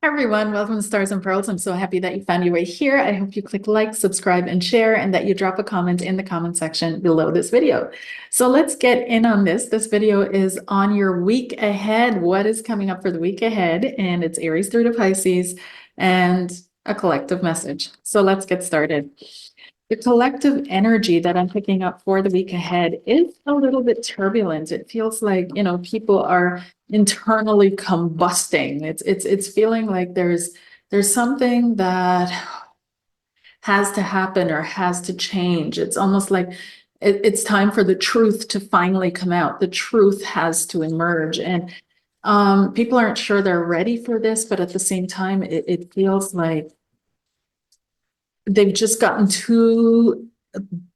Hi everyone, welcome to Stars and Pearls. I'm so happy that you found your way here. I hope you click like, subscribe, and share, and that you drop a comment in the comment section below this video. So let's get in on this. This video is on your week ahead. What is coming up for the week ahead? And it's Aries through to Pisces and a collective message. So let's get started. The collective energy that I'm picking up for the week ahead is a little bit turbulent. It feels like, people are internally combusting. It's feeling like there's something that has to happen or has to change. It's almost like it's time for the truth to finally come out. The truth has to emerge. And people aren't sure they're ready for this, but at the same time, it feels like they've just gotten too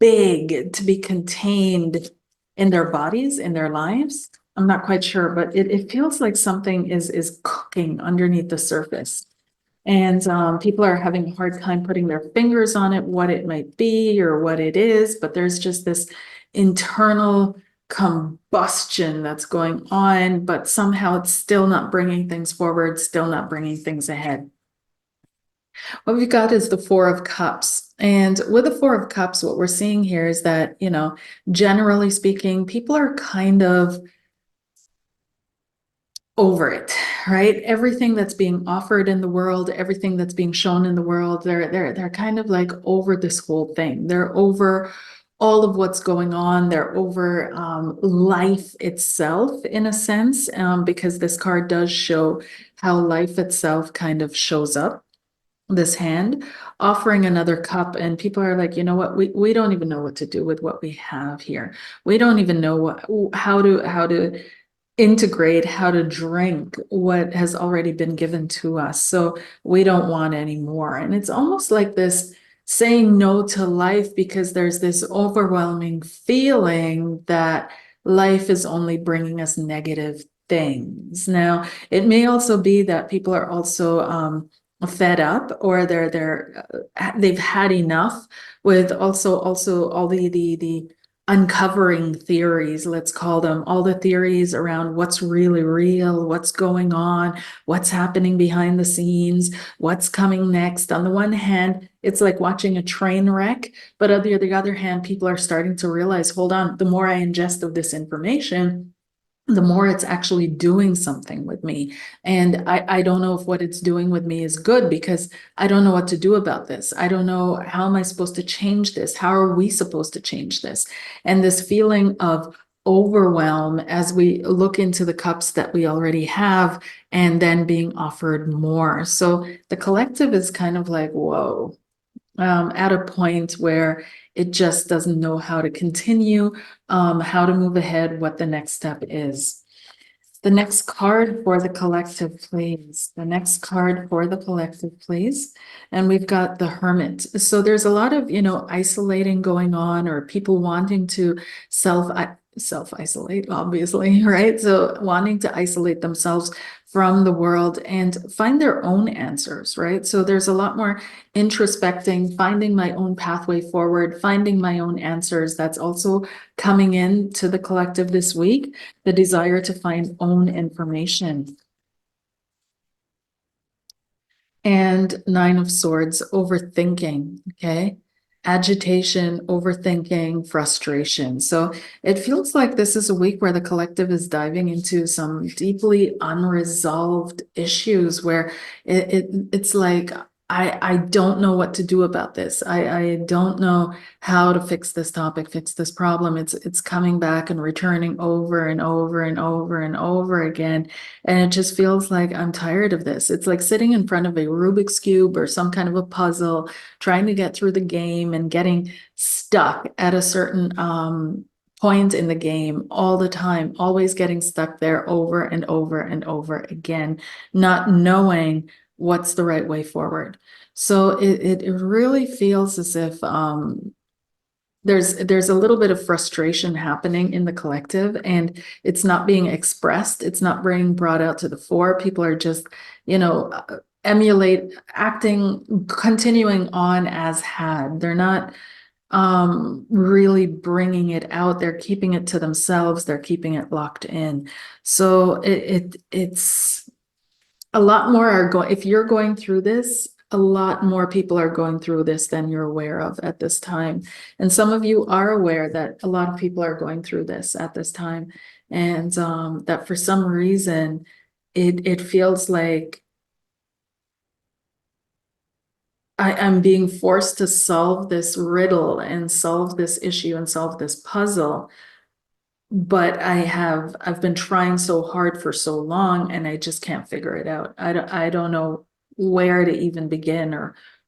big to be contained in their bodies, in their lives. I'm not quite sure, but it feels like something is cooking underneath the surface. And people are having a hard time putting their fingers on it, what it might be or what it is, but there's just this internal combustion that's going on, but somehow it's still not bringing things forward, still not bringing things ahead. What we've got is the Four of Cups. And with the Four of Cups, what we're seeing here is that, generally speaking, people are kind of over it, right? Everything that's being offered in the world, everything that's being shown in the world, they're kind of like over this whole thing. They're over all of what's going on. They're over life itself in a sense, because this card does show how life itself kind of shows up. This hand offering another cup, and people are like, you know what, we don't even know what to do with what we have here. We don't even know how to integrate, how to drink what has already been given to us. So we don't want any more. And it's almost like this saying no to life because there's this overwhelming feeling that life is only bringing us negative things. Now, it may also be that people are also fed up, or they've had enough with also all the uncovering theories, let's call them, all the theories around what's really real, what's going on, what's happening behind the scenes, what's coming next. On the one hand, it's like watching a train wreck, but on the other hand, people are starting to realize, hold on, the more I ingest of this information, the more it's actually doing something with me. And I don't know if what it's doing with me is good, because I don't know what to do about this. I don't know, how am I supposed to change this? How are we supposed to change this? And this feeling of overwhelm as we look into the cups that we already have and then being offered more. So the collective is kind of like, whoa, at a point where it just doesn't know how to continue, how to move ahead, what the next step is. The next card for the collective, please. The next card for the collective, please. And we've got the Hermit. So there's a lot of, isolating going on, or people wanting to self-isolate, obviously, right? So wanting to isolate themselves from the world and find their own answers, right? So there's a lot more introspecting, finding my own pathway forward, finding my own answers. That's also coming in to the collective this week, the desire to find own information. And Nine of Swords, overthinking, okay? Agitation, overthinking, frustration. So it feels like this is a week where the collective is diving into some deeply unresolved issues where it's like, I don't know what to do about this. I don't know how to fix this topic, fix this problem. It's coming back and returning over and over and over and over again. And it just feels like I'm tired of this. It's like sitting in front of a Rubik's Cube or some kind of a puzzle, trying to get through the game and getting stuck at a certain point in the game all the time, always getting stuck there over and over and over again, not knowing what's the right way forward. So it really feels as if there's a little bit of frustration happening in the collective, and it's not being expressed. It's not being brought out to the fore. People are just, continuing on as had. They're not really bringing it out. They're keeping it to themselves. They're keeping it locked in. So it's a lot more are going, if you're going through this, a lot more people are going through this than you're aware of at this time. And some of you are aware that a lot of people are going through this at this time. And that for some reason, it feels like I'm being forced to solve this riddle and solve this issue and solve this puzzle. But I've been trying so hard for so long and I just can't figure it out. I don't know where to even begin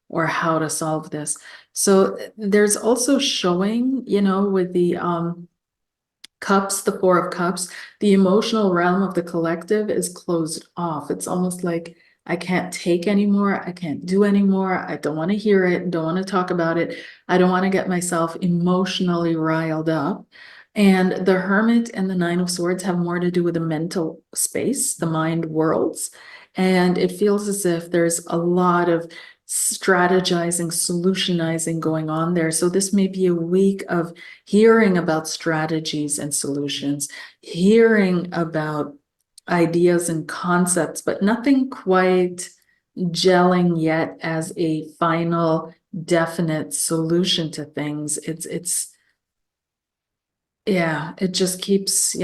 or how to solve this. So there's also showing, with the cups, the Four of Cups, the emotional realm of the collective is closed off. It's almost like I can't take anymore. I can't do anymore. I don't want to hear it. Don't want to talk about it. I don't want to get myself emotionally riled up. And the Hermit and the Nine of Swords have more to do with the mental space, the mind worlds. And it feels as if there's a lot of strategizing, solutionizing going on there. So this may be a week of hearing about strategies and solutions, hearing about ideas and concepts, but nothing quite gelling yet as a final definite solution to things. Yeah, it just keeps,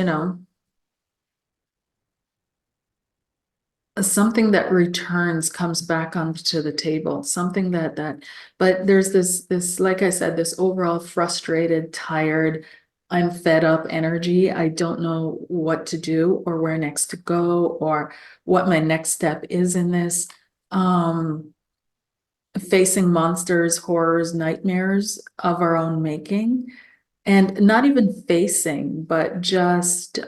something that returns comes back onto the table, something but there's this, like I said, this overall frustrated, tired, I'm fed up energy. I don't know what to do or where next to go or what my next step is in this. Facing monsters, horrors, nightmares of our own making, and not even facing, but just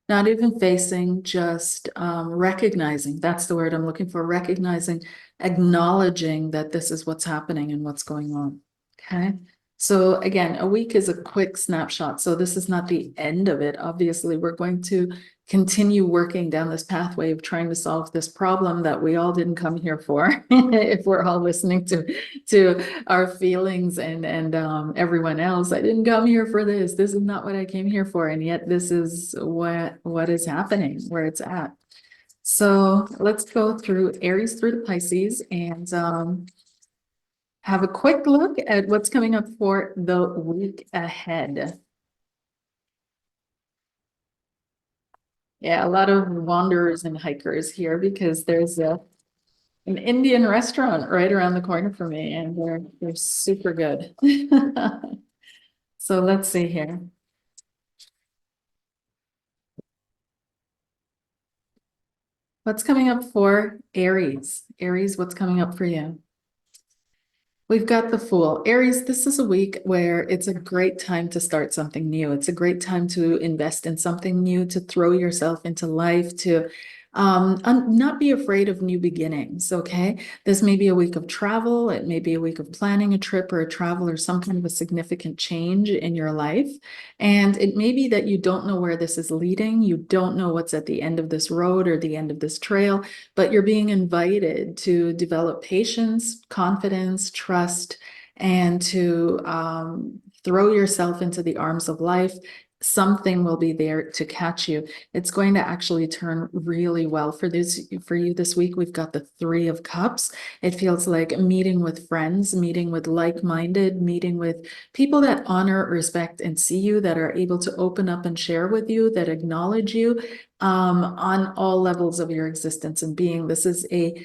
not even facing, just recognizing. That's the word I'm looking for. Recognizing, acknowledging that this is what's happening and what's going on. Okay. So again, a week is a quick snapshot. So this is not the end of it. Obviously, we're going to continue working down this pathway of trying to solve this problem that we all didn't come here for. If we're all listening to our feelings and everyone else, I didn't come here for this. This is not what I came here for, and yet this is what is happening, where it's at. So let's go through Aries through to Pisces and have a quick look at what's coming up for the week ahead. Yeah, a lot of wanderers and hikers here because there's an Indian restaurant right around the corner for me, and they're super good. So let's see here. What's coming up for Aries? Aries, what's coming up for you? We've got the Fool. Aries, this is a week where it's a great time to start something new. It's a great time to invest in something new, to throw yourself into life, to not be afraid of new beginnings, okay? This may be a week of travel. It may be a week of planning a trip or a travel or some kind of a significant change in your life. And it may be that you don't know where this is leading. You don't know what's at the end of this road or the end of this trail, but you're being invited to develop patience, confidence, trust, and to throw yourself into the arms of life. Something will be there to catch you. It's going to actually turn really well for you this week. We've got the Three of Cups. It feels like meeting with friends, meeting with like-minded, meeting with people that honor, respect, and see you, that are able to open up and share with you, that acknowledge you on all levels of your existence and being. This is a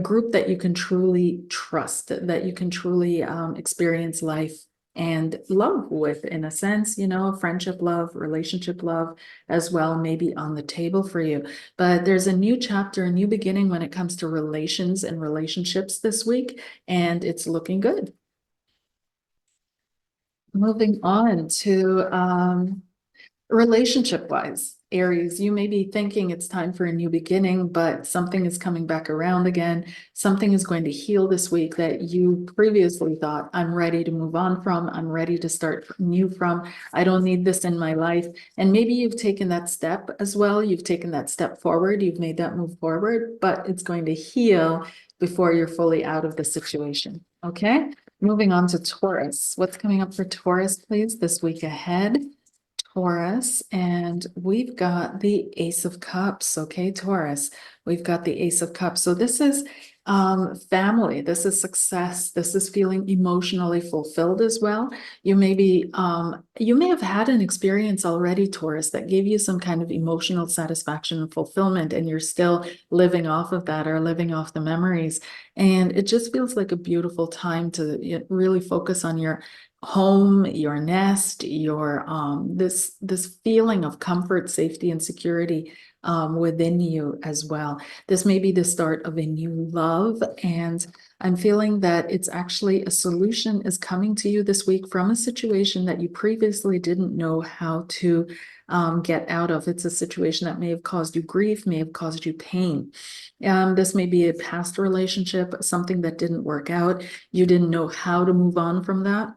group that you can truly trust, that you can truly experience life and love with, in a sense, friendship love, relationship love as well, maybe on the table for you. But there's a new chapter, a new beginning when it comes to relations and relationships this week, and it's looking good. Moving on to relationship-wise, Aries, you may be thinking it's time for a new beginning, but something is coming back around again. Something is going to heal this week that you previously thought, I'm ready to move on from, I'm ready to start new from, I don't need this in my life. And maybe you've taken that step as well. You've taken that step forward, you've made that move forward, but it's going to heal before you're fully out of the situation. Okay, moving on to Taurus. What's coming up for Taurus, please, this week ahead? Taurus, and we've got the Ace of Cups. Okay, Taurus, we've got the Ace of Cups. So this is family, this is success, this is feeling emotionally fulfilled as well. You may be you may have had an experience already, Taurus, that gave you some kind of emotional satisfaction and fulfillment, and you're still living off of that or living off the memories. And it just feels like a beautiful time to really focus on your home, your nest, your this feeling of comfort, safety, and security within you as well. This may be the start of a new love, and I'm feeling that it's actually a solution is coming to you this week from a situation that you previously didn't know how to get out of. It's a situation that may have caused you grief, may have caused you pain. This may be a past relationship, something that didn't work out. You didn't know how to move on from that,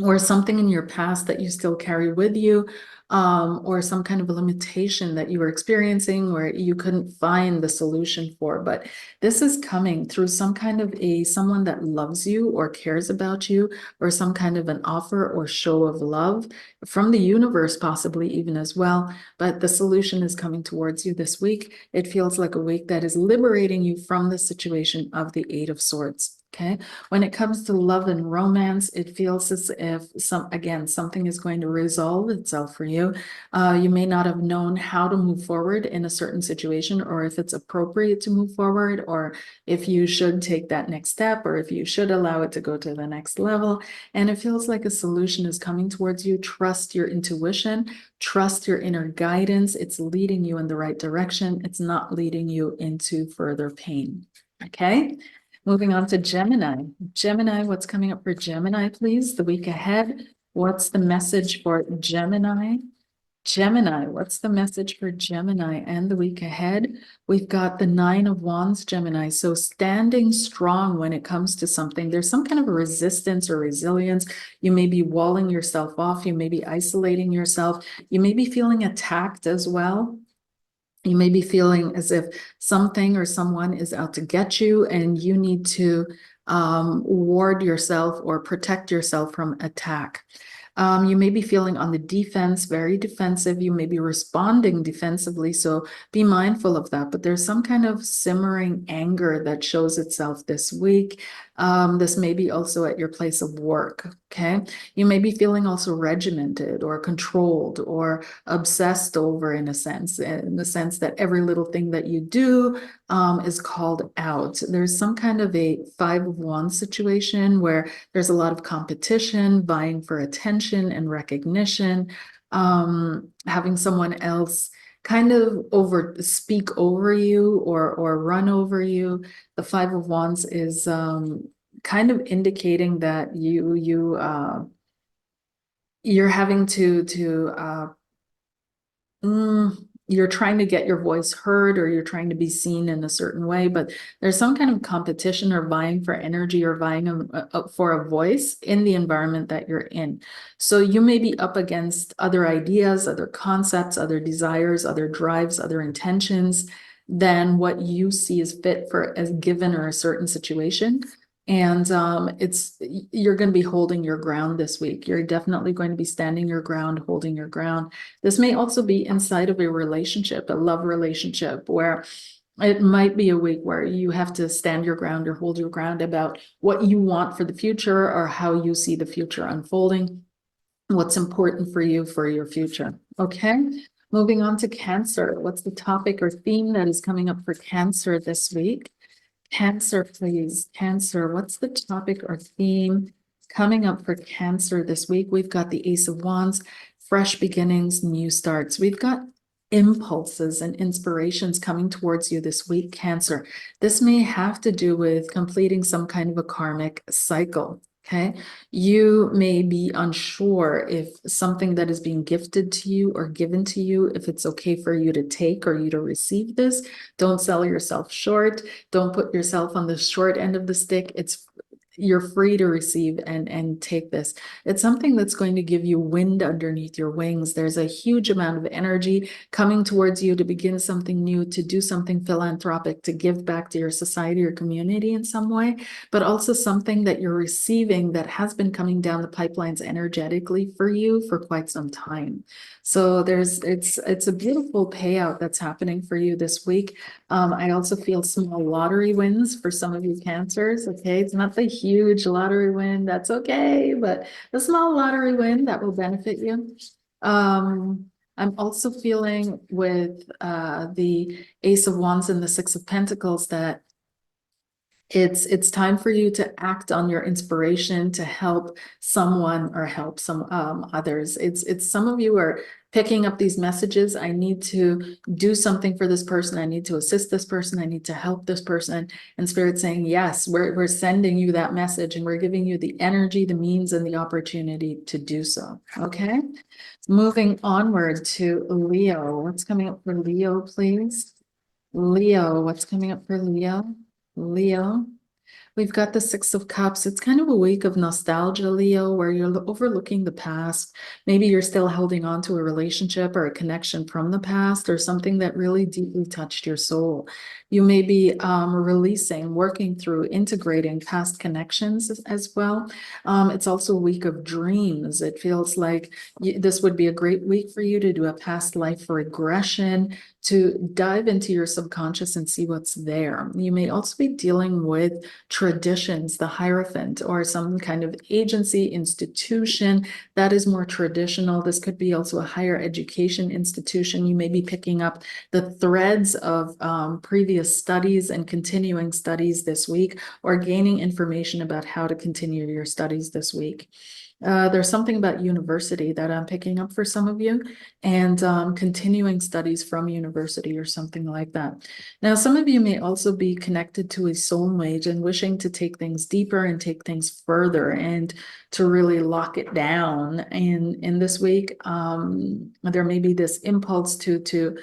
or something in your past that you still carry with you, or some kind of a limitation that you were experiencing where you couldn't find the solution for. But this is coming through some kind of someone that loves you or cares about you, or some kind of an offer or show of love from the universe, possibly even as well. But the solution is coming towards you this week. It feels like a week that is liberating you from the situation of the Eight of Swords. Okay. When it comes to love and romance, it feels as if something is going to resolve itself for you. You may not have known how to move forward in a certain situation, or if it's appropriate to move forward, or if you should take that next step, or if you should allow it to go to the next level. And it feels like a solution is coming towards you. Trust your intuition, trust your inner guidance. It's leading you in the right direction. It's not leading you into further pain. Okay. Moving on to Gemini. Gemini, what's coming up for Gemini, please? The week ahead. What's the message for Gemini? Gemini, what's the message for Gemini and the week ahead? We've got the Nine of Wands, Gemini. So standing strong when it comes to something. There's some kind of a resistance or resilience. You may be walling yourself off. You may be isolating yourself. You may be feeling attacked as well. You may be feeling as if something or someone is out to get you, and you need to ward yourself or protect yourself from attack. You may be feeling on the defense, very defensive. You may be responding defensively, so be mindful of that. But there's some kind of simmering anger that shows itself this week. This may be also at your place of work, okay? You may be feeling also regimented or controlled or obsessed over, in the sense that every little thing that you do is called out. There's some kind of a Five of Wands situation where there's a lot of competition, vying for attention and recognition, having someone else kind of speak over you or run over you. The Five of Wands is kind of indicating that you're having you're trying to get your voice heard, or you're trying to be seen in a certain way, but there's some kind of competition or vying for energy or vying for a voice in the environment that you're in. So you may be up against other ideas, other concepts, other desires, other drives, other intentions than what you see as fit for a given or a certain situation. And you're going to be holding your ground this week. You're definitely going to be standing your ground, holding your ground. This may also be inside of a relationship, a love relationship, where it might be a week where you have to stand your ground or hold your ground about what you want for the future, or how you see the future unfolding, what's important for you for your future. Okay. Moving on to Cancer. What's the topic or theme that is coming up for Cancer this week? Cancer, please. Cancer, what's the topic or theme coming up for Cancer this week? We've got the Ace of Wands, fresh beginnings, new starts. We've got impulses and inspirations coming towards you this week, Cancer. This may have to do with completing some kind of a karmic cycle. Okay, you may be unsure if something that is being gifted to you or given to you, if it's okay for you to take or you to receive this. Don't sell yourself short. Don't put yourself on the short end of the stick. you're free to receive and take this. It's something that's going to give you wind underneath your wings. There's a huge amount of energy coming towards you to begin something new, to do something philanthropic, to give back to your society or community in some way, but also something that you're receiving that has been coming down the pipelines energetically for you for quite some time. So it's a beautiful payout that's happening for you this week. I also feel small lottery wins for some of you Cancers. Okay, it's not the huge lottery win, that's okay, but the small lottery win that will benefit you. I'm also feeling with the Ace of Wands and the Six of Pentacles that it's time for you to act on your inspiration to help someone or help some others. It's some of you are picking up these messages. I need to do something for this person. I need to assist this person. I need to help this person. And Spirit saying, yes, we're sending you that message and we're giving you the energy, the means, and the opportunity to do so. Okay. Moving onward to Leo. What's coming up for Leo, please? Leo, what's coming up for Leo? Leo, we've got the Six of Cups. It's kind of a week of nostalgia, Leo, where you're overlooking the past. Maybe you're still holding on to a relationship or a connection from the past or something that really deeply touched your soul. You may be releasing, working through, integrating past connections as well. It's also a week of dreams. It feels like this would be a great week for you to do a past life regression, to dive into your subconscious and see what's there. You may also be dealing with traditions, the Hierophant, or some kind of agency, institution that is more traditional. This could be also a higher education institution. You may be picking up the threads of previous studies and continuing studies this week, or gaining information about how to continue your studies this week. There's something about university that I'm picking up for some of you, and continuing studies from university or something like that. Now, some of you may also be connected to a soulmate and wishing to take things deeper and take things further and to really lock it down. And in this week, there may be this impulse to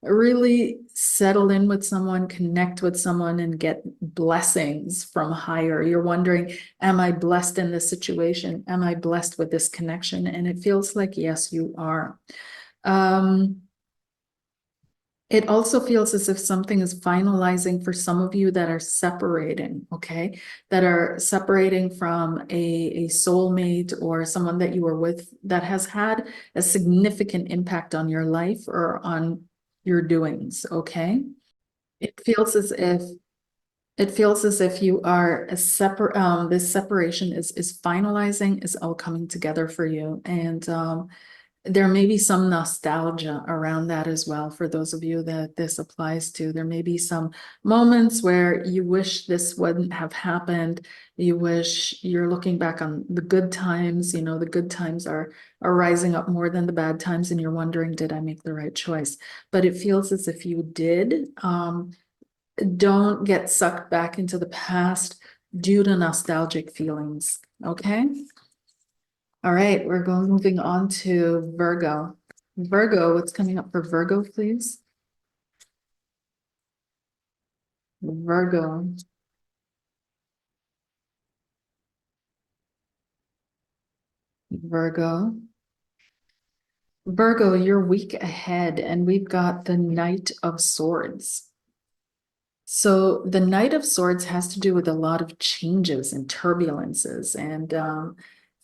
really settle in with someone, connect with someone, and get blessings from higher. You're wondering, am I blessed in this situation? Am I blessed with this connection? And it feels like, yes, you are. It also feels as if something is finalizing for some of you that are separating, okay? That are separating from a soulmate or someone that you were with that has had a significant impact on your life or on your doings, okay? It feels as if you are a separate, this separation is finalizing, is all coming together for you. And there may be some nostalgia around that as well for those of you that this applies to. There may be some moments where you wish this wouldn't have happened. You wish you're looking back on the good times. You know, the good times are rising up more than the bad times, and you're wondering, did I make the right choice? But it feels as if you did. Don't get sucked back into the past due to nostalgic feelings. Okay. All right, moving on to Virgo. Virgo, what's coming up for Virgo, please? Virgo. Virgo. Virgo, you're week ahead, and we've got the Knight of Swords. So the Knight of Swords has to do with a lot of changes and turbulences and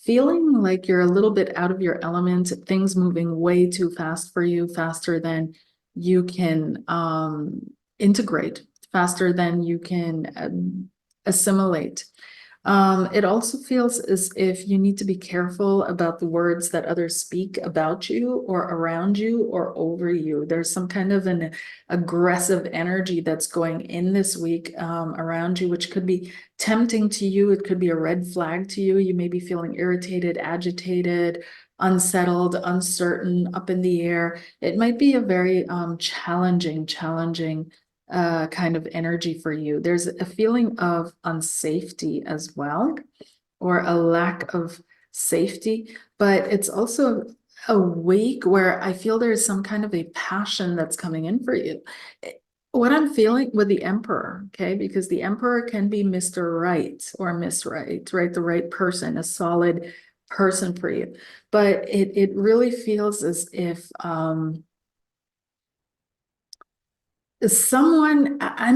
feeling like you're a little bit out of your element, things moving way too fast for you, faster than you can integrate, faster than you can assimilate. It also feels as if you need to be careful about the words that others speak about you or around you or over you. There's some kind of an aggressive energy that's going in this week around you, which could be tempting to you. It could be a red flag to you. You may be feeling irritated, agitated, unsettled, uncertain, up in the air. It might be a very challenging kind of energy for you. There's a feeling of unsafety as well, or a lack of safety, but it's also a week where I feel there's some kind of a passion that's coming in for you. what I'm feeling with the Emperor, okay, because the Emperor can be Mr. Right or Miss Right, right? The right person, a solid person for you. But it really feels as if I'm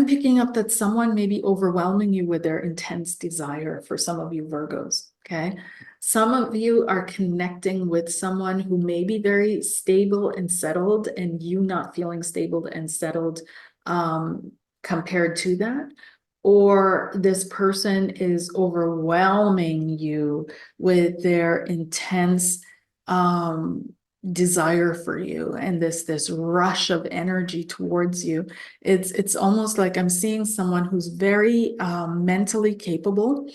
picking up that someone may be overwhelming you with their intense desire for some of you Virgos, okay? Some of you are connecting with someone who may be very stable and settled, and you not feeling stable and settled compared to that. Or this person is overwhelming you with their intense desire for you and this rush of energy towards you. It's almost like I'm seeing someone who's very mentally capable,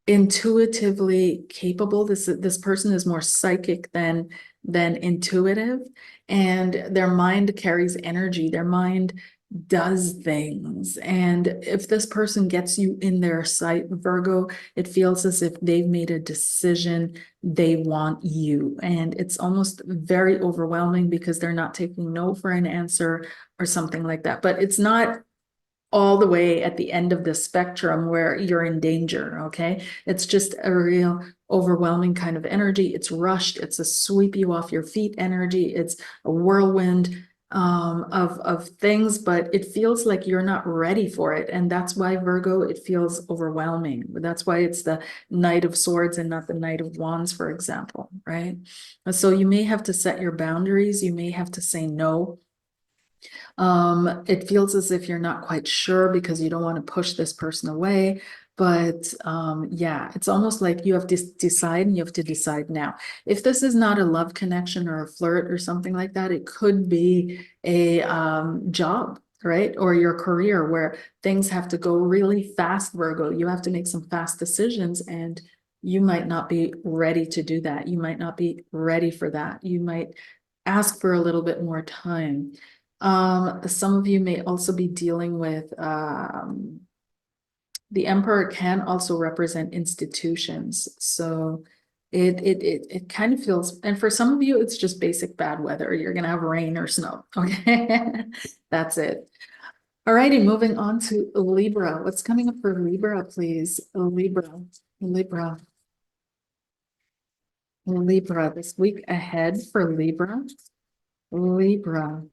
intuitively capable. This person is more psychic than intuitive, and their mind carries energy. Their mind does things. And if this person gets you in their sight, Virgo, it feels as if they've made a decision. They want you. And it's almost very overwhelming because they're not taking no for an answer or something like that. But it's not all the way at the end of the spectrum where you're in danger, okay? It's just a real overwhelming kind of energy. It's rushed. It's a sweep you off your feet energy. It's a whirlwind of things, but it feels like you're not ready for it. And that's why Virgo, it feels overwhelming. That's why it's the Knight of Swords and not the Knight of Wands, for example, right? So you may have to set your boundaries. You may have to say no. It feels as if you're not quite sure because you don't want to push this person away. But yeah, it's almost like you have to decide, and you have to decide now. If this is not a love connection or a flirt or something like that, it could be a job, right? Or your career where things have to go really fast, Virgo. You have to make some fast decisions, and you might not be ready to do that. You might not be ready for that. You might ask for a little bit more time. Some of you may also be dealing with the Emperor can also represent institutions. So it kind of feels, and for some of you, it's just basic bad weather. You're gonna have rain or snow. Okay. That's it. All righty, moving on to Libra. What's coming up for Libra, please? Libra, Libra, Libra. This week ahead for Libra. Libra.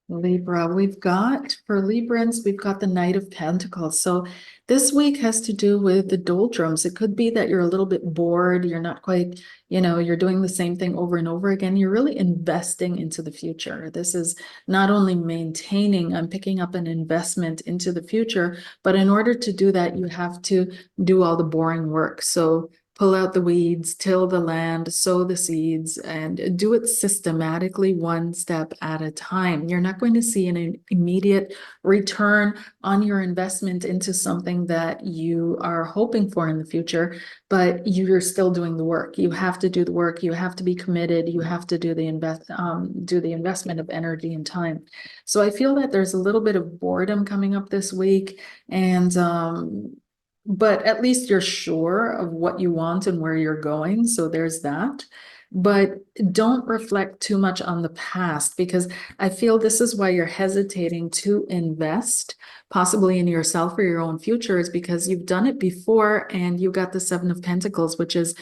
Libra, we've got for Librans, we've got the Knight of Pentacles. So this week has to do with the doldrums. It could be that you're a little bit bored. You're not quite, you're doing the same thing over and over again. You're really investing into the future. This is not only maintaining, I'm picking up an investment into the future, but in order to do that, you have to do all the boring work. So pull out the weeds, till the land, sow the seeds, and do it systematically, one step at a time. You're not going to see an immediate return on your investment into something that you are hoping for in the future, but you're still doing the work. You have to do the work. You have to be committed. You have to do the investment of energy and time. So I feel that there's a little bit of boredom coming up this week, and but at least you're sure of what you want and where you're going. So there's that. But don't reflect too much on the past, because I feel this is why you're hesitating to invest possibly in yourself or your own future, is because you've done it before and you got the Seven of Pentacles, which is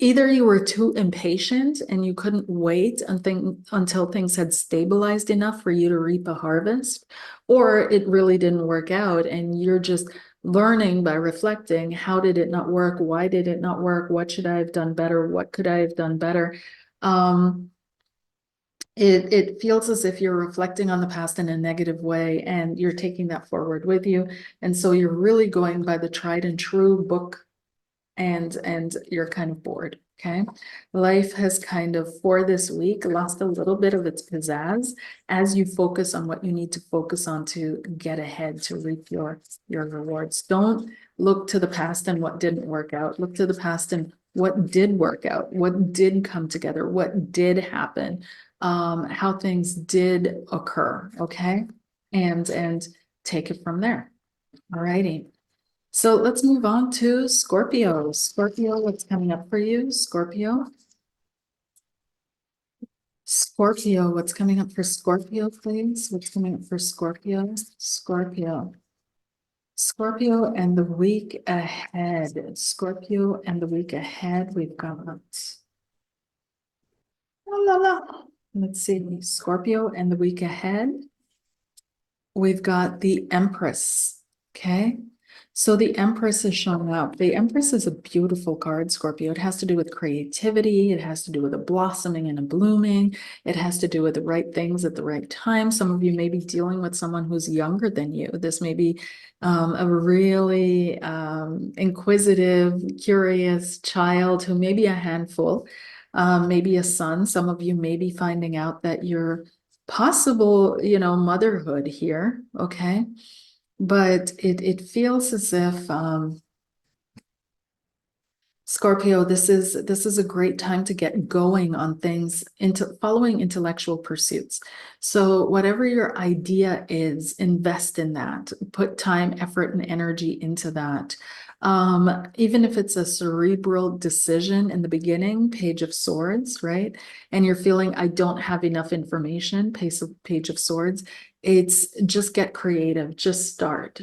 either you were too impatient and you couldn't wait until things had stabilized enough for you to reap a harvest, or it really didn't work out and you're just learning by reflecting. How did it not work? Why did it not work? What should I have done better? What could I have done better? It feels as if you're reflecting on the past in a negative way and you're taking that forward with you. And so you're really going by the tried and true book, and you're kind of bored. Okay. Life has kind of, for this week, lost a little bit of its pizzazz as you focus on what you need to focus on to get ahead, to reap your rewards. Don't look to the past and what didn't work out. Look to the past and what did work out, what did come together, what did happen, how things did occur. Okay. And take it from there. All righty. So let's move on to Scorpio. Scorpio, what's coming up for you, Scorpio? Scorpio, what's coming up for Scorpio, please? What's coming up for Scorpio? Scorpio. Scorpio and the week ahead. Scorpio and the week ahead, we've got. La, la, la. Let's see, Scorpio and the week ahead. We've got the Empress. Okay. So the Empress is showing up. The Empress is a beautiful card, Scorpio. It has to do with creativity. It has to do with a blossoming and a blooming. It has to do with the right things at the right time. Some of you may be dealing with someone who's younger than you. This may be a really inquisitive, curious child who may be a handful, maybe a son. Some of you may be finding out that you're possible, motherhood here. Okay. But it feels as if Scorpio, this is a great time to get going on things into following intellectual pursuits. So whatever your idea is, invest in that. Put time, effort, and energy into that. Even if it's a cerebral decision in the beginning, Page of Swords, right? And you're feeling, I don't have enough information, Page of Swords. It's just get creative, just start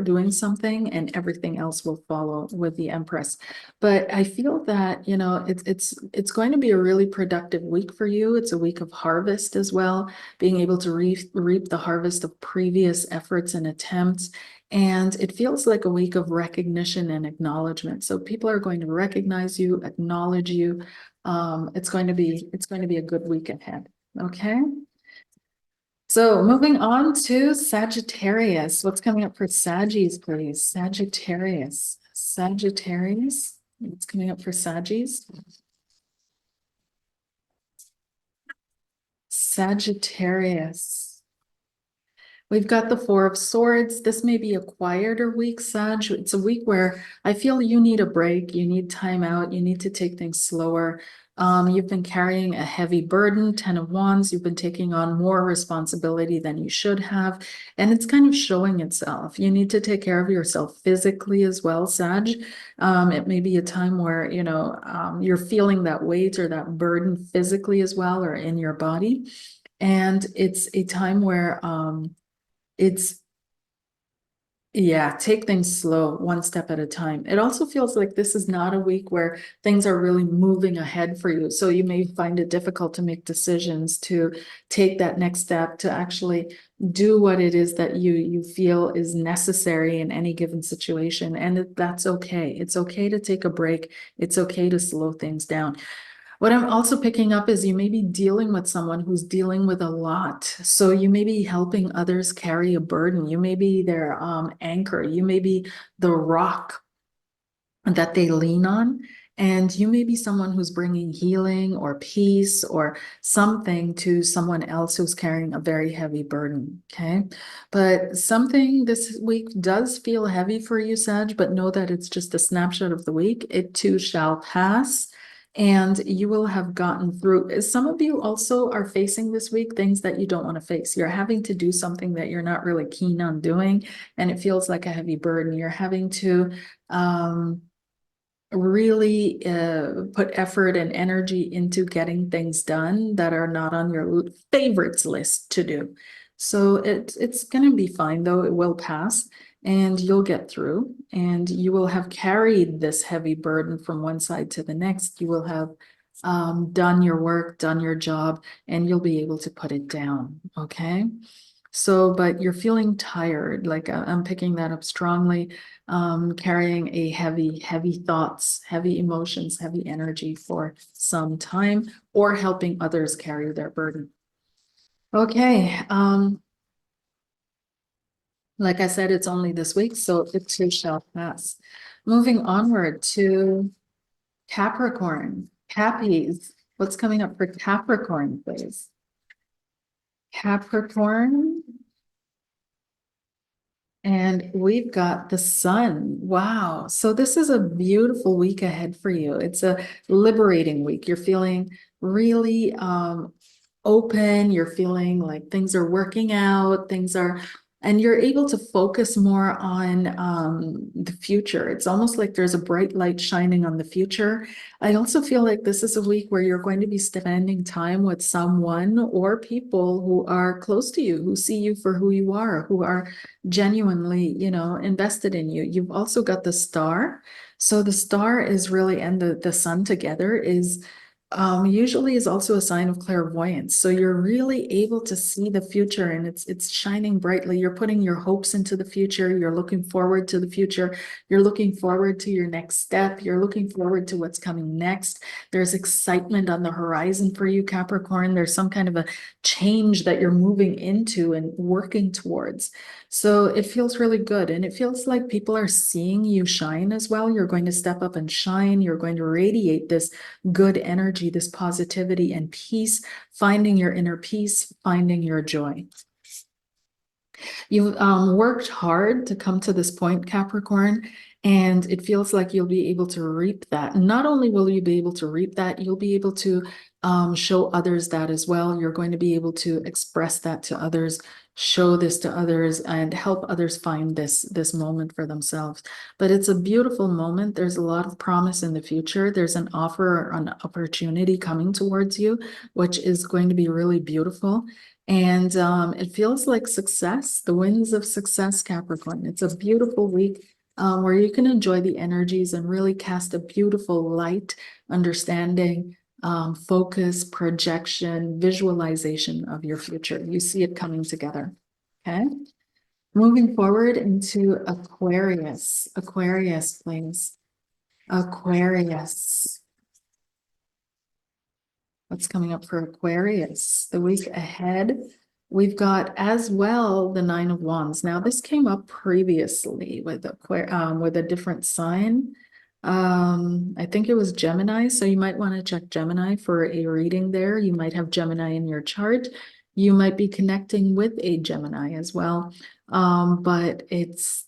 doing something and everything else will follow with the Empress. But I feel that, it's going to be a really productive week for you. It's a week of harvest as well, being able to reap the harvest of previous efforts and attempts. And it feels like a week of recognition and acknowledgement. So people are going to recognize you, acknowledge you. It's going to be a good week ahead. Okay. So moving on to Sagittarius. What's coming up for Saggies, please? Sagittarius. Sagittarius. What's coming up for Saggies? Sagittarius. We've got the Four of Swords. This may be a quieter week, Sag. It's a week where I feel you need a break. You need time out. You need to take things slower. You've been carrying a heavy burden, 10 of Wands. You've been taking on more responsibility than you should have. And it's kind of showing itself. You need to take care of yourself physically as well, Sag. It may be a time where, you're feeling that weight or that burden physically as well, or in your body. And it's a time where, take things slow, one step at a time. It also feels like this is not a week where things are really moving ahead for you. So you may find it difficult to make decisions, to take that next step, to actually do what it is that you feel is necessary in any given situation. And that's okay. It's okay to take a break. It's okay to slow things down. What I'm also picking up is you may be dealing with someone who's dealing with a lot. So you may be helping others carry a burden. You may be their anchor. You may be the rock that they lean on. And you may be someone who's bringing healing or peace or something to someone else who's carrying a very heavy burden. Okay. But something this week does feel heavy for you, Sag, but know that it's just a snapshot of the week. It too shall pass. And you will have gotten through. Some of you also are facing this week things that you don't want to face. You're having to do something that you're not really keen on doing, and it feels like a heavy burden. You're having to really put effort and energy into getting things done that are not on your favorites list to do. So it's going to be fine, though. It will pass and you'll get through, and you will have carried this heavy burden from one side to the next. You will have done your work, done your job, and you'll be able to put it down. Okay. So, but you're feeling tired, like I'm picking that up strongly, carrying a heavy thoughts, heavy emotions, heavy energy for some time, or helping others carry their burden. Okay. Like I said, it's only this week, so it too shall pass. Moving onward to Capricorn. Cappies. What's coming up for Capricorn, please? Capricorn. And we've got the sun. Wow. So this is a beautiful week ahead for you. It's a liberating week. You're feeling really open. You're feeling like things are working out. Things are and you're able to focus more on the future. It's almost like there's a bright light shining on the future. I also feel like this is a week where you're going to be spending time with someone or people who are close to you, who see you for who you are, who are genuinely, invested in you. You've also got the star. So the star is really, and the sun together is usually is also a sign of clairvoyance. So you're really able to see the future, and it's shining brightly. You're putting your hopes into the future. You're looking forward to the future. You're looking forward to your next step. You're looking forward to what's coming next. There's excitement on the horizon for you, Capricorn. There's some kind of a change that you're moving into and working towards. So it feels really good. And it feels like people are seeing you shine as well. You're going to step up and shine. You're going to radiate this good energy, this positivity and peace, finding your inner peace, finding your joy. You've worked hard to come to this point, Capricorn, and it feels like you'll be able to reap that. Not only will you be able to reap that, you'll be able to show others that as well. You're going to be able to express that to others, show this to others, and help others find this moment for themselves. But it's a beautiful moment. There's a lot of promise in the future. There's an offer, an opportunity coming towards you, which is going to be really beautiful. And it feels like success, the winds of success, Capricorn. It's a beautiful week where you can enjoy the energies and really cast a beautiful light, understanding, focus, projection, visualization of your future. You see it coming together. Okay. Moving forward into Aquarius. Aquarius, please. Aquarius. What's coming up for Aquarius? The week ahead, we've got as well the Nine of Wands. Now, this came up previously with with a different sign. I think it was Gemini, so you might want to check Gemini for a reading there. You might have Gemini in your chart. You might be connecting with a Gemini as well. But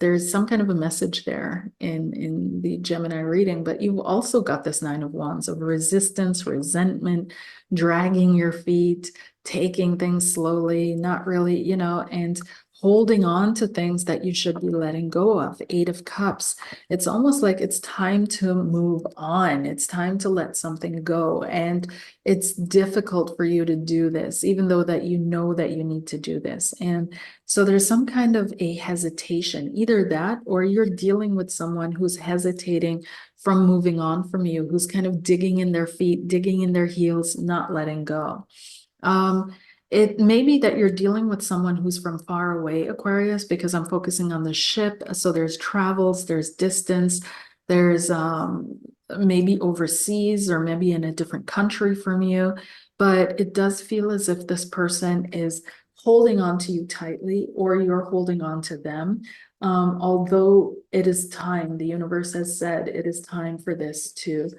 there's some kind of a message there in the Gemini reading, but you've also got this Nine of Wands of resistance, resentment, dragging your feet, taking things slowly, not really, and holding on to things that you should be letting go of. Eight of Cups. It's almost like it's time to move on. It's time to let something go. And it's difficult for you to do this, even though that you know that you need to do this. And so there's some kind of a hesitation, either that or you're dealing with someone who's hesitating from moving on from you, who's kind of digging in their feet, digging in their heels, not letting go. It may be that you're dealing with someone who's from far away, Aquarius, because I'm focusing on the ship. So there's travels, there's distance, there's maybe overseas or maybe in a different country from you. But it does feel as if this person is holding on to you tightly or you're holding on to them. Although it is time, the universe has said it is time for this to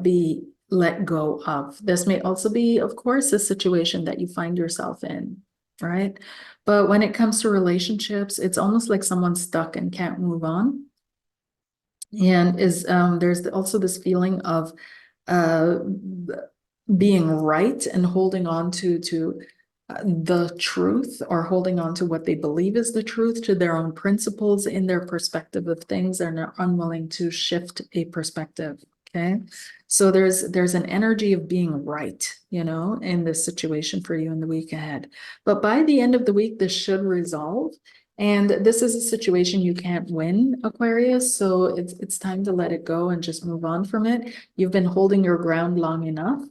be let go of. This may also be, of course, a situation that you find yourself in, right? But when it comes to relationships, it's almost like someone's stuck and can't move on. And there's also this feeling of being right and holding on to the truth, or holding on to what they believe is the truth, to their own principles in their perspective of things, and are unwilling to shift a perspective. Okay. So there's an energy of being right, in this situation for you in the week ahead. But by the end of the week, this should resolve. And this is a situation you can't win, Aquarius. So it's time to let it go and just move on from it. You've been holding your ground long enough.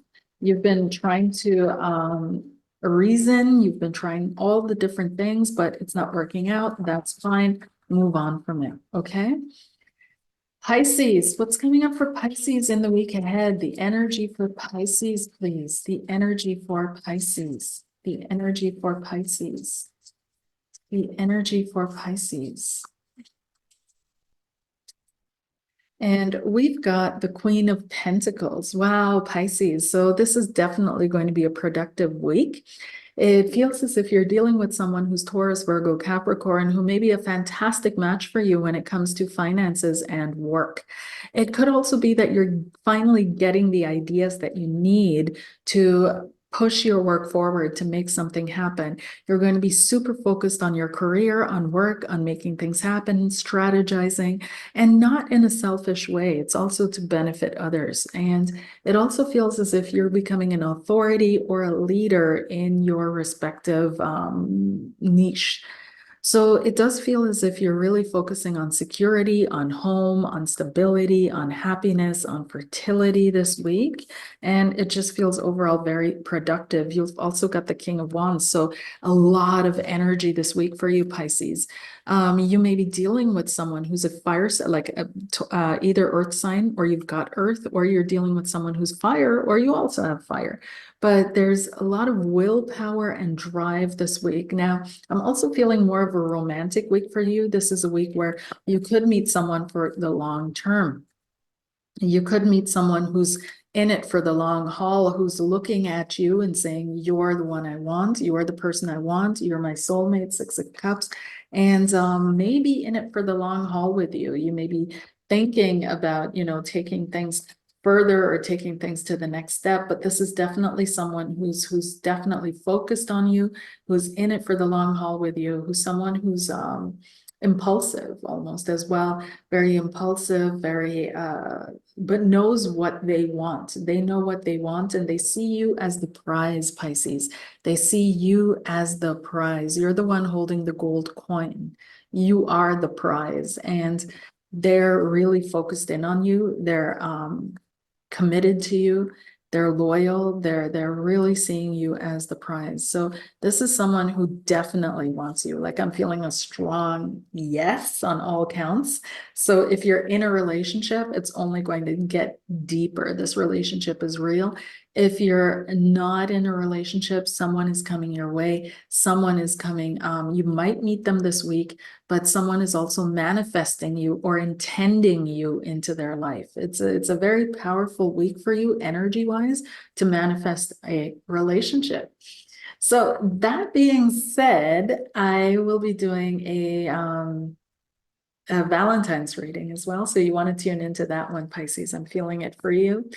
You've been trying to reason. You've been trying all the different things, but it's not working out. That's fine. Move on from it. Okay. Pisces, what's coming up for Pisces in the week ahead? The energy for Pisces, please. The energy for Pisces. The energy for Pisces. The energy for Pisces. And we've got the Queen of Pentacles. Wow, Pisces. So this is definitely going to be a productive week. It feels as if you're dealing with someone who's Taurus, Virgo, Capricorn, who may be a fantastic match for you when it comes to finances and work. It could also be that you're finally getting the ideas that you need to push your work forward to make something happen. You're going to be super focused on your career, on work, on making things happen, strategizing, and not in a selfish way. It's also to benefit others. And it also feels as if you're becoming an authority or a leader in your respective niche. So it does feel as if you're really focusing on security, on home, on stability, on happiness, on fertility this week. And it just feels overall very productive. You've also got the King of Wands. So a lot of energy this week for you, Pisces. You may be dealing with someone who's a fire, like either earth sign, or you've got earth, or you're dealing with someone who's fire, or you also have fire. But there's a lot of willpower and drive this week. Now, I'm also feeling more of a romantic week for you. This is a week where you could meet someone for the long term. You could meet someone who's in it for the long haul, who's looking at you and saying, you're the one I want, you're the person I want, you're my soulmate, Six of Cups, and maybe in it for the long haul with you. You may be thinking about, taking things further or taking things to the next step, but this is definitely someone who's definitely focused on you, who's in it for the long haul with you, who's someone who's impulsive almost as well, very impulsive, very but knows what they want. They know what they want, and they see you as the prize, Pisces. They see you as the prize. You're the one holding the gold coin. You are the prize, and they're really focused in on you. They're committed to you. They're loyal. They're really seeing you as the prize. So this is someone who definitely wants you. Like, I'm feeling a strong yes on all counts. So if you're in a relationship, it's only going to get deeper. This relationship is real. If you're not in a relationship, someone is coming your way. Someone is coming. You might meet them this week, but someone is also manifesting you or intending you into their life. It's a very powerful week for you, energy-wise, to manifest a relationship. So that being said, I will be doing a Valentine's reading as well. So you want to tune into that one, Pisces. I'm feeling it for you.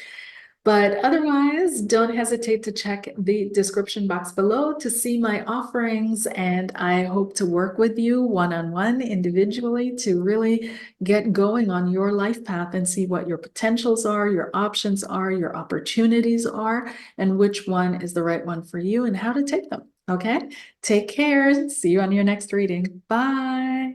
But otherwise, don't hesitate to check the description box below to see my offerings. And I hope to work with you one-on-one individually to really get going on your life path and see what your potentials are, your options are, your opportunities are, and which one is the right one for you and how to take them. Okay, take care. See you on your next reading. Bye.